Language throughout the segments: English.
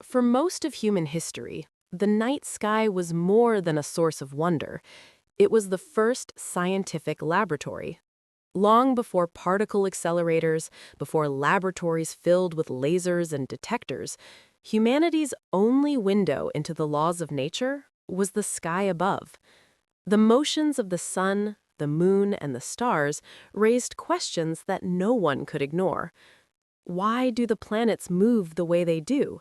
For most of human history, the night sky was more than a source of wonder. It was the first scientific laboratory. Long before particle accelerators, before laboratories filled with lasers and detectors, humanity's only window into the laws of nature was the sky above. The motions of the sun, the moon, and the stars raised questions that no one could ignore. Why do the planets move the way they do?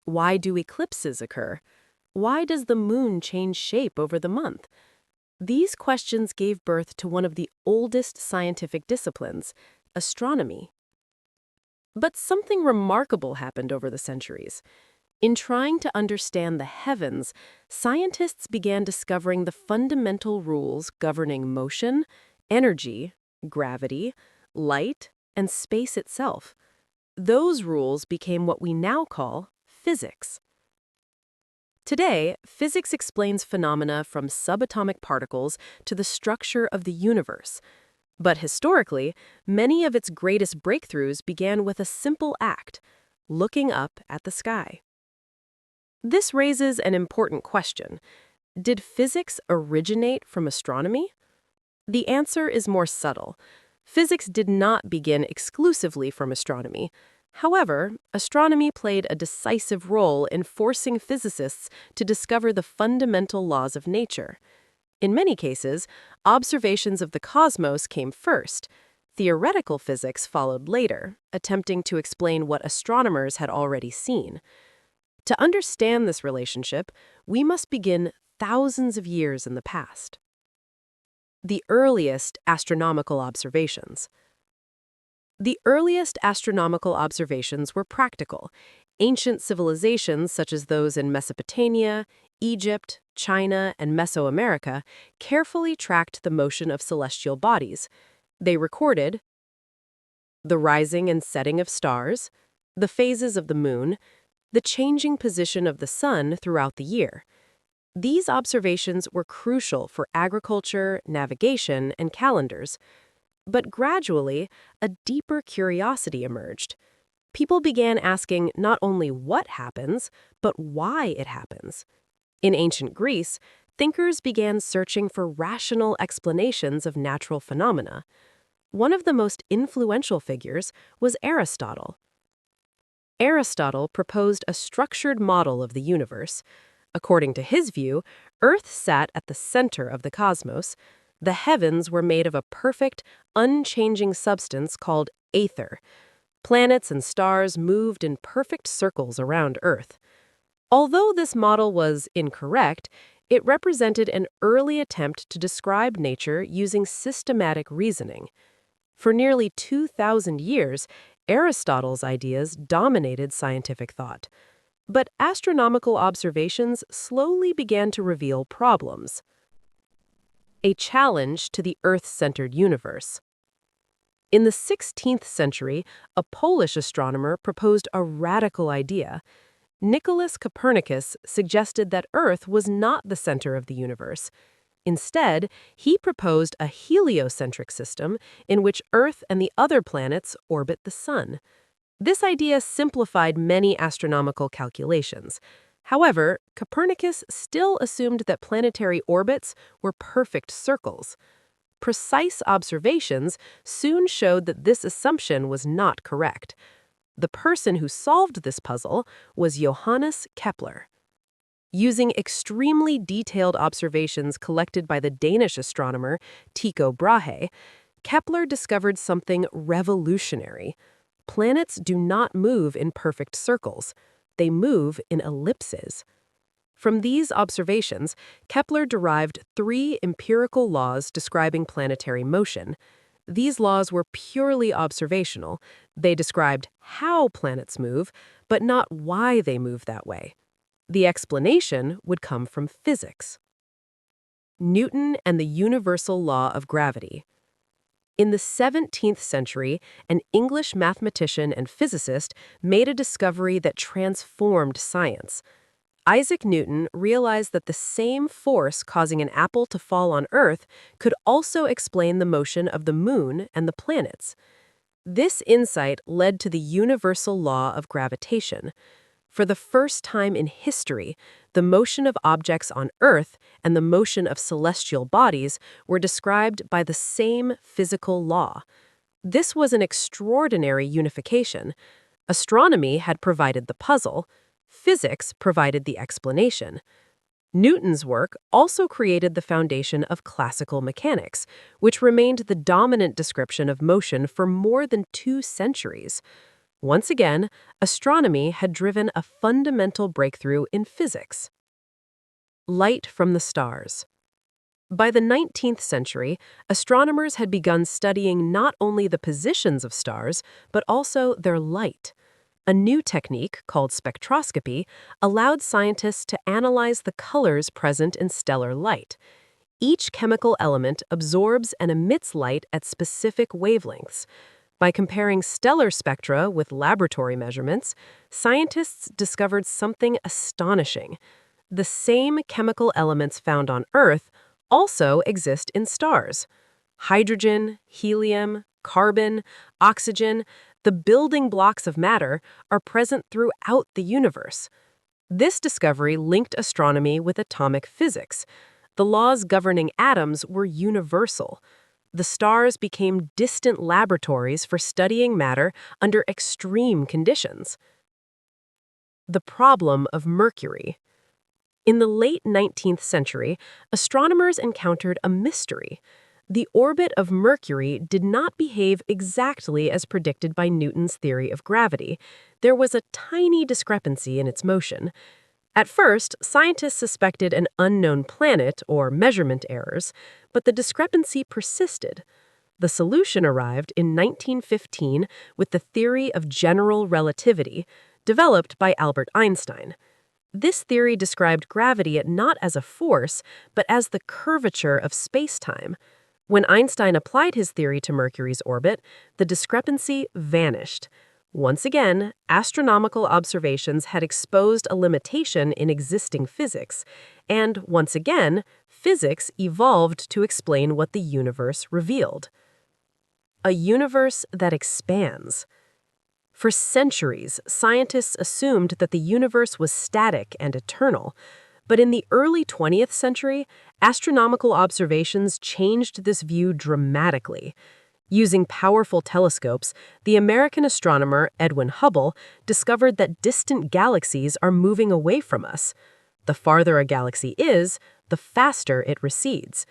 Why do eclipses occur? Why does the moon change shape over the month? These questions gave birth to one of the oldest scientific disciplines, astronomy. But something remarkable happened over the centuries. In trying to understand the heavens, scientists began discovering the fundamental rules governing motion, energy, gravity, light, and space itself. Those rules became what we now call physics. Today, physics explains phenomena from subatomic particles to the structure of the universe. But historically, many of its greatest breakthroughs began with a simple act, looking up at the sky. This raises an important question. Did physics originate from astronomy? The answer is more subtle. Physics did not begin exclusively from astronomy. However, astronomy played a decisive role in forcing physicists to discover the fundamental laws of nature. In many cases, observations of the cosmos came first. Theoretical physics followed later, attempting to explain what astronomers had already seen. To understand this relationship, we must begin thousands of years in the past. The earliest astronomical observations. The earliest astronomical observations were practical. Ancient civilizations such as those in Mesopotamia, Egypt, China, and Mesoamerica carefully tracked the motion of celestial bodies. They recorded the rising and setting of stars, the phases of the moon, the changing position of the sun throughout the year. These observations were crucial for agriculture, navigation, and calendars. But gradually, a deeper curiosity emerged. People began asking not only what happens, but why it happens. In ancient Greece, thinkers began searching for rational explanations of natural phenomena. One of the most influential figures was Aristotle. Aristotle proposed a structured model of the universe. According to his view, Earth sat at the center of the cosmos. The heavens were made of a perfect, unchanging substance called aether. Planets and stars moved in perfect circles around Earth. Although this model was incorrect, it represented an early attempt to describe nature using systematic reasoning. For nearly 2,000 years, Aristotle's ideas dominated scientific thought. But astronomical observations slowly began to reveal problems. A challenge to the Earth-centered universe. In the 16th century, a Polish astronomer proposed a radical idea. Nicolaus Copernicus suggested that Earth was not the center of the universe. Instead, he proposed a heliocentric system in which Earth and the other planets orbit the sun. This idea simplified many astronomical calculations. However, Copernicus still assumed that planetary orbits were perfect circles. Precise observations soon showed that this assumption was not correct. The person who solved this puzzle was Johannes Kepler. Using extremely detailed observations collected by the Danish astronomer Tycho Brahe, Kepler discovered something revolutionary. Planets do not move in perfect circles. They move in ellipses. From these observations, Kepler derived 3 empirical laws describing planetary motion. These laws were purely observational. They described how planets move, but not why they move that way. The explanation would come from physics. Newton and the universal law of gravity. In the 17th century, an English mathematician and physicist made a discovery that transformed science. Isaac Newton realized that the same force causing an apple to fall on Earth could also explain the motion of the moon and the planets. This insight led to the universal law of gravitation. For the first time in history, the motion of objects on Earth and the motion of celestial bodies were described by the same physical law. This was an extraordinary unification. Astronomy had provided the puzzle, physics provided the explanation. Newton's work also created the foundation of classical mechanics, which remained the dominant description of motion for more than 2 centuries. Once again, astronomy had driven a fundamental breakthrough in physics. Light from the stars. By the 19th century, astronomers had begun studying not only the positions of stars, but also their light. A new technique, called spectroscopy, allowed scientists to analyze the colors present in stellar light. Each chemical element absorbs and emits light at specific wavelengths. By comparing stellar spectra with laboratory measurements, scientists discovered something astonishing. The same chemical elements found on Earth also exist in stars. Hydrogen, helium, carbon, oxygen, the building blocks of matter, are present throughout the universe. This discovery linked astronomy with atomic physics. The laws governing atoms were universal. The stars became distant laboratories for studying matter under extreme conditions. The problem of Mercury. In the late 19th century, astronomers encountered a mystery. The orbit of Mercury did not behave exactly as predicted by Newton's theory of gravity. There was a tiny discrepancy in its motion. At first, scientists suspected an unknown planet or measurement errors, but the discrepancy persisted. The solution arrived in 1915 with the theory of general relativity, developed by Albert Einstein. This theory described gravity not as a force, but as the curvature of space-time. When Einstein applied his theory to Mercury's orbit, the discrepancy vanished. Once again, astronomical observations had exposed a limitation in existing physics, and once again, physics evolved to explain what the universe revealed. A universe that expands. For centuries, scientists assumed that the universe was static and eternal. But in the early 20th century, astronomical observations changed this view dramatically. Using powerful telescopes, the American astronomer Edwin Hubble discovered that distant galaxies are moving away from us. The farther a galaxy is, the faster it recedes.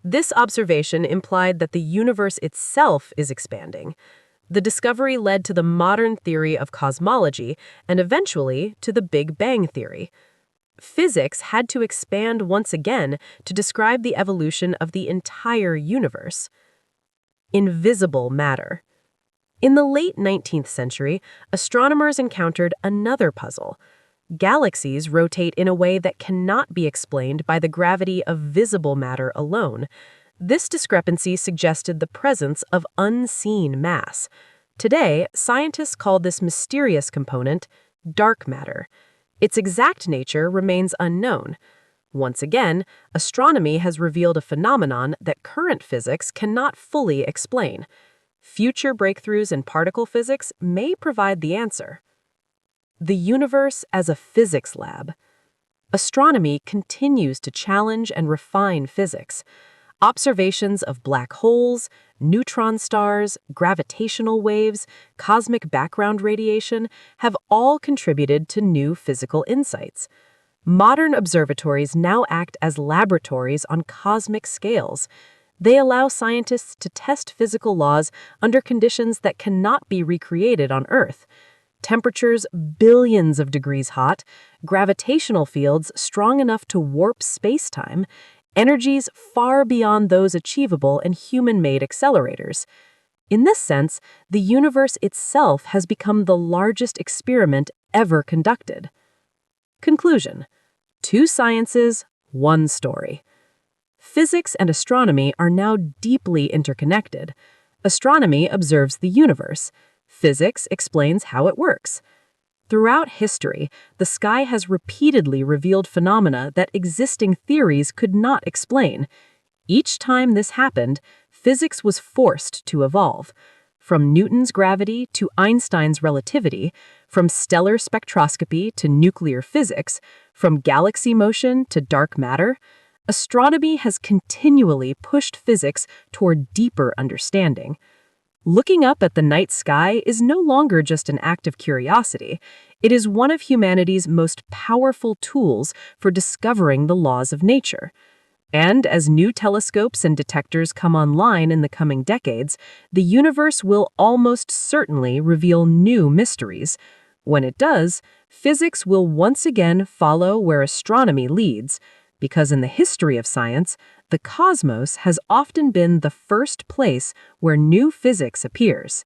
This observation implied that the universe itself is expanding. The discovery led to the modern theory of cosmology and eventually to the Big Bang theory. Physics had to expand once again to describe the evolution of the entire universe. Invisible matter. In the late 19th century, astronomers encountered another puzzle. Galaxies rotate in a way that cannot be explained by the gravity of visible matter alone. This discrepancy suggested the presence of unseen mass. Today, scientists call this mysterious component dark matter. Its exact nature remains unknown. Once again, astronomy has revealed a phenomenon that current physics cannot fully explain. Future breakthroughs in particle physics may provide the answer. The universe as a physics lab. Astronomy continues to challenge and refine physics. Observations of black holes, neutron stars, gravitational waves, cosmic background radiation have all contributed to new physical insights. Modern observatories now act as laboratories on cosmic scales. They allow scientists to test physical laws under conditions that cannot be recreated on Earth. Temperatures billions of degrees hot, gravitational fields strong enough to warp space-time, energies far beyond those achievable in human-made accelerators. In this sense, the universe itself has become the largest experiment ever conducted. Conclusion: 2 sciences, 1 story. Physics and astronomy are now deeply interconnected. Astronomy observes the universe. Physics explains how it works. Throughout history, the sky has repeatedly revealed phenomena that existing theories could not explain. Each time this happened, physics was forced to evolve. from Newton's gravity to Einstein's relativity, from stellar spectroscopy to nuclear physics, from galaxy motion to dark matter, astronomy has continually pushed physics toward deeper understanding. Looking up at the night sky is no longer just an act of curiosity. It is one of humanity's most powerful tools for discovering the laws of nature. And as new telescopes and detectors come online in the coming decades, the universe will almost certainly reveal new mysteries. When it does, physics will once again follow where astronomy leads, because in the history of science, the cosmos has often been the first place where new physics appears.